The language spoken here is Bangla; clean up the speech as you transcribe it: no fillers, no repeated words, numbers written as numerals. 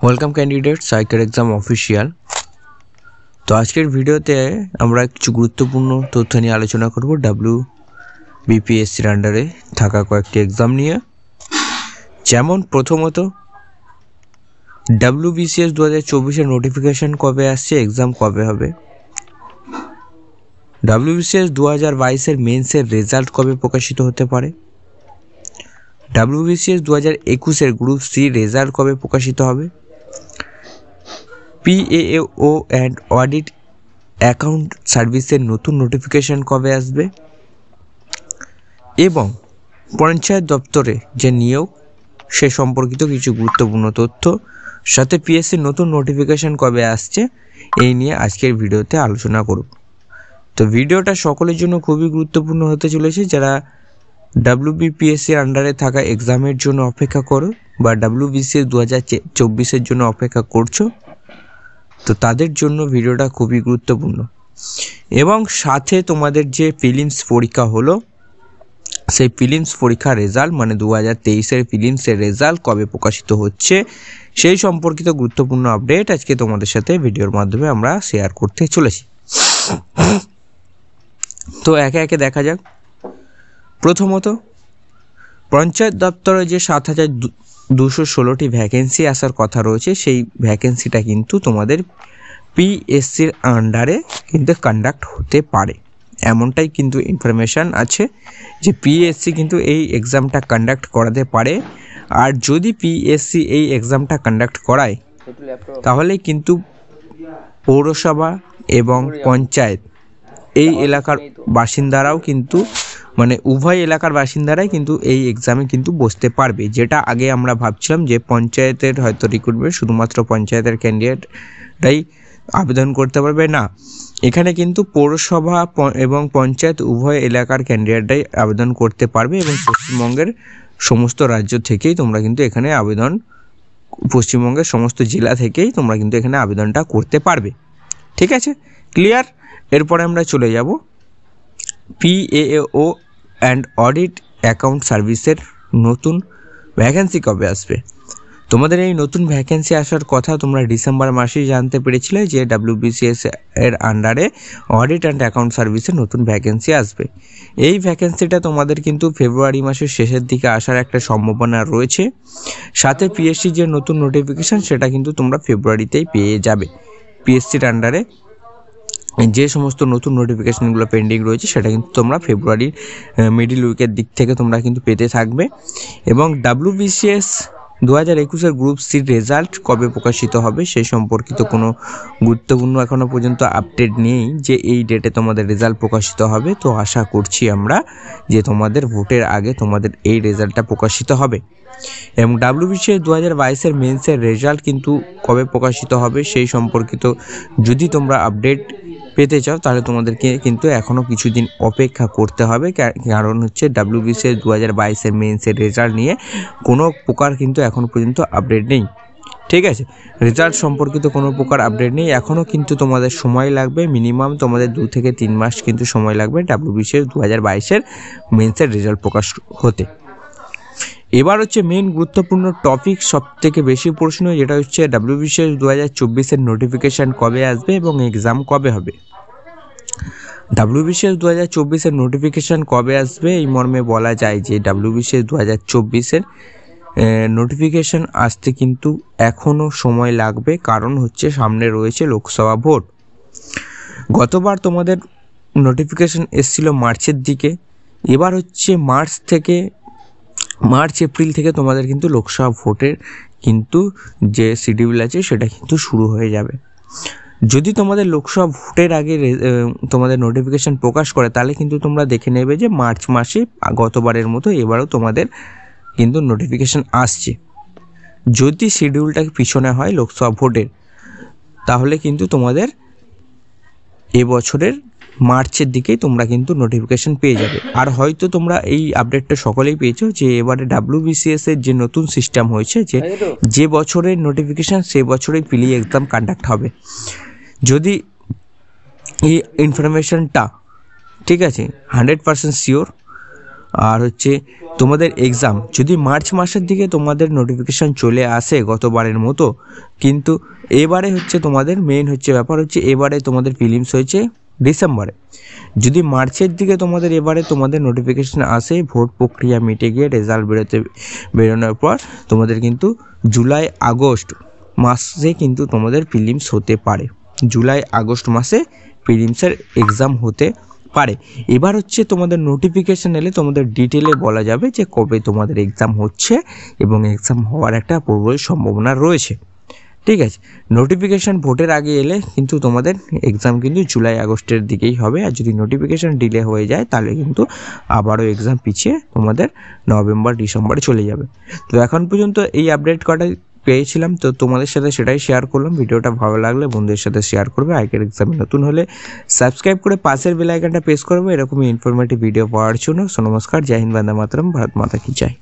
Welcome candidate cycle exam official. তো আজকের ভিডিওতে আমরা কিছু গুরুত্বপূর্ণ তথ্য নিয়ে আলোচনা করব WBPSCর আন্ডারে থাকা কয়েকটি এক্সাম নিয়ে। যেমন প্রথমত WBCS 2024-এর নোটিফিকেশান কবে আসছে, এক্সাম কবে হবে। WBCS 2022-এর মেন্সের রেজাল্ট কবে প্রকাশিত হতে পারে। WBCS 2021-এর গ্রুপ সি রেজাল্ট কবে প্রকাশিত হবে। PAO অ্যান্ড অডিট অ্যাকাউন্ট সার্ভিসের নতুন নোটিফিকেশান কবে আসবে এবং পঞ্চায়েত দপ্তরে যে নিয়োগ সে সম্পর্কিত কিছু গুরুত্বপূর্ণ তথ্য, সাথে পিএসসির নতুন নোটিফিকেশান কবে আসছে এই নিয়ে আজকের ভিডিওতে আলোচনা করব। তো ভিডিওটা সকলের জন্য খুবই গুরুত্বপূর্ণ হতে চলেছে। যারা WBPSCর আন্ডারে থাকা এক্সামের জন্য অপেক্ষা করো বা WBCS 2024-এর জন্য অপেক্ষা করছো, তো তাদের জন্য ভিডিওটা খুবই গুরুত্বপূর্ণ। এবং সাথে তোমাদের যে প্রিলিমস পরীক্ষা হলো সেই প্রিলিমস পরীক্ষার রেজাল্ট মানে 2023-এর প্রিলিমসের রেজাল্ট কবে প্রকাশিত হচ্ছে সেই সম্পর্কিত গুরুত্বপূর্ণ আপডেট আজকে তোমাদের সাথে ভিডিওর মাধ্যমে আমরা শেয়ার করতে চলেছি। তো একে একে দেখা যাক। প্রথমত পঞ্চায়েত দপ্তরে যে 7,216টি ভ্যাকেন্সি আসার কথা রয়েছে সেই ভ্যাকেন্সিটা কিন্তু তোমাদের পিএসসির আন্ডারে কিন্তু কন্ডাক্ট হতে পারে, এমনটাই কিন্তু ইনফরমেশান আছে যে পিএসসি কিন্তু এই এক্সামটা কন্ডাক্ট করাতে পারে। আর যদি পিএসসি এই এক্সামটা কন্ডাক্ট করায় তাহলে কিন্তু পৌরসভা এবং পঞ্চায়েত এই এলাকার বাসিন্দারাও কিন্তু মানে উভয় এলাকার বাসিন্দারাই কিন্তু এই এক্সামে কিন্তু বসতে পারবে। যেটা আগে আমরা ভাবছিলাম যে পঞ্চায়েতের হয়তো রিক্রুটমেন্ট শুধুমাত্র পঞ্চায়েতের ক্যান্ডিডেটরাই আবেদন করতে পারবে, না, এখানে কিন্তু পৌরসভা এবং পঞ্চায়েত উভয় এলাকার ক্যান্ডিডেটরাই আবেদন করতে পারবে এবং পশ্চিমবঙ্গের সমস্ত রাজ্য থেকেই তোমরা কিন্তু এখানে আবেদন, পশ্চিমবঙ্গের সমস্ত জেলা থেকেই তোমরা কিন্তু এখানে আবেদনটা করতে পারবে। ঠিক আছে, ক্লিয়ার। এরপরে আমরা চলে যাব PAO অ্যান্ড অডিট অ্যাকাউন্ট সার্ভিসের নতুন ভ্যাকেন্সি কবে আসবে। তোমাদের এই নতুন ভ্যাকেন্সি আসার কথা তোমরা ডিসেম্বর মাসেই জানতে পেরেছিলে যে WBCS এর আন্ডারে অডিট অ্যান্ড অ্যাকাউন্ট সার্ভিসের নতুন ভ্যাকেন্সি আসবে। এই ভ্যাকেন্সিটা তোমাদের কিন্তু ফেব্রুয়ারি মাসের শেষের দিকে আসার একটা সম্ভাবনা রয়েছে। সাথে পিএসসি যে নতুন নোটিফিকেশান সেটা কিন্তু তোমরা ফেব্রুয়ারিতেই পেয়ে যাবে। পিএসসির আন্ডারে যে সমস্ত নতুন নোটিফিকেশানগুলো পেন্ডিং রয়েছে সেটা কিন্তু তোমরা ফেব্রুয়ারির মিডিল উইকের দিক থেকে তোমরা কিন্তু পেতে থাকবে। এবং WBCS 2021-এর গ্রুপ সির রেজাল্ট কবে প্রকাশিত হবে সেই সম্পর্কিত কোনো গুরুত্বপূর্ণ এখনও পর্যন্ত আপডেট নেই যে এই ডেটে তোমাদের রেজাল্ট প্রকাশিত হবে। তো আশা করছি আমরা যে তোমাদের ভোটের আগে তোমাদের এই রেজাল্টটা প্রকাশিত হবে। এবং WBCS 2022-এর মেন্সের রেজাল্ট কিন্তু কবে প্রকাশিত হবে সেই সম্পর্কিত যদি তোমরা আপডেট পেতে চাও তাহলে তোমাদেরকে কিন্তু এখনও কিছুদিন অপেক্ষা করতে হবে, কারণ হচ্ছে WBCS 2022-এর মেন্সের রেজাল্ট নিয়ে কোনো প্রকার কিন্তু এখনও পর্যন্ত আপডেট নেই। ঠিক আছে, রেজাল্ট সম্পর্কিত কোনো প্রকার আপডেট নেই, এখনও কিন্তু তোমাদের সময় লাগবে, মিনিমাম তোমাদের 2 থেকে 3 মাস কিন্তু সময় লাগবে WBCS 2022-এর মেন্সের রেজাল্ট প্রকাশ হতে। এবার হচ্ছে মেন গুরুত্বপূর্ণ টপিক, সব থেকে বেশি প্রশ্ন, যেটা হচ্ছে WBCS 2024-এর নোটিফিকেশান কবে আসবে এবং এক্সাম কবে হবে। WBCS 2024-এর নোটিফিকেশান কবে আসবে এই মর্মে বলা যায় যে WBCS 2024-এর নোটিফিকেশান আসতে কিন্তু এখনও সময় লাগবে, কারণ হচ্ছে সামনে রয়েছে লোকসভা ভোট। গতবার তোমাদের নোটিফিকেশান এসেছিল মার্চের দিকে, এবার হচ্ছে মার্চ এপ্রিল থেকে তোমাদের কিন্তু লোকসভা ভোটের কিন্তু যে শিডিউল আছে সেটা কিন্তু শুরু হয়ে যাবে। যদি তোমাদের লোকসভা ভোটের আগে তোমাদের নোটিফিকেশান প্রকাশ করে তাহলে কিন্তু তোমরা দেখে নেবে যে মার্চ মাসে গতবারের মতো এবারও তোমাদের কিন্তু নোটিফিকেশান আসছে। যদি শিডিউলটা পিছনে হয় লোকসভা ভোটের তাহলে কিন্তু তোমাদের এবছরের মার্চের দিকেই তোমরা কিন্তু নোটিফিকেশান পেয়ে যাবে। আর হয়তো তোমরা এই আপডেটটা সকলেই পেয়েছো যে এবারে WBCS এর যে নতুন সিস্টেম হয়েছে যে বছরের নোটিফিকেশান সে বছরেই প্রি এক্সাম কন্ডাক্ট হবে। যদি এই ইনফরমেশনটা ঠিক আছে 100% শিওর আর হচ্ছে তোমাদের এক্সাম যদি মার্চ মাসের দিকে তোমাদের নোটিফিকেশান চলে আসে গতবারের মতো, কিন্তু এবারে হচ্ছে তোমাদের মেন হচ্ছে ব্যাপার হচ্ছে এবারে তোমাদের প্রিলিমস হয়েছে ডিসেম্বরে। যদি মার্চের দিকে তোমাদের এবারে তোমাদের নোটিফিকেশান আসে, ভোট প্রক্রিয়া মিটে গিয়ে রেজাল্ট বেরোনোর পর তোমাদের কিন্তু জুলাই আগস্ট মাসে কিন্তু তোমাদের প্রিলিমস হতে পারে। জুলাই আগস্ট মাসে প্রিলিমসের এক্সাম হতে পারে। এবার হচ্ছে তোমাদের নোটিফিকেশান এলে তোমাদের ডিটেলে বলা যাবে যে কবে তোমাদের এক্সাম হচ্ছে এবং এক্সাম হওয়ার একটা প্রবল সম্ভাবনা রয়েছে। ঠিক আছে, নোটিফিকেশান ভোটের আগে এলে কিন্তু তোমাদের এক্সাম কিন্তু জুলাই আগস্টের দিকেই হবে। আর যদি নোটিফিকেশান ডিলে হয়ে যায় তাহলে কিন্তু আবারও এক্সাম পিছিয়ে তোমাদের নভেম্বর ডিসেম্বরে চলে যাবে। তো এখন পর্যন্ত এই আপডেট কটা পেয়েছিলাম, তো তোমাদের সাথে সেটাই শেয়ার করলাম। ভিডিওটা ভালো লাগলে বন্ধুদের সাথে শেয়ার করবে। আইকের এক্সামে নতুন হলে সাবস্ক্রাইব করে পাশের বেল আইকনটা প্রেস করবে এরকমই ইনফরমেটিভ ভিডিও পাওয়ার জন্য। নমস্কার, জয় হিন্দ, বন্দে মাতরম, ভারত মাতা কি জয়।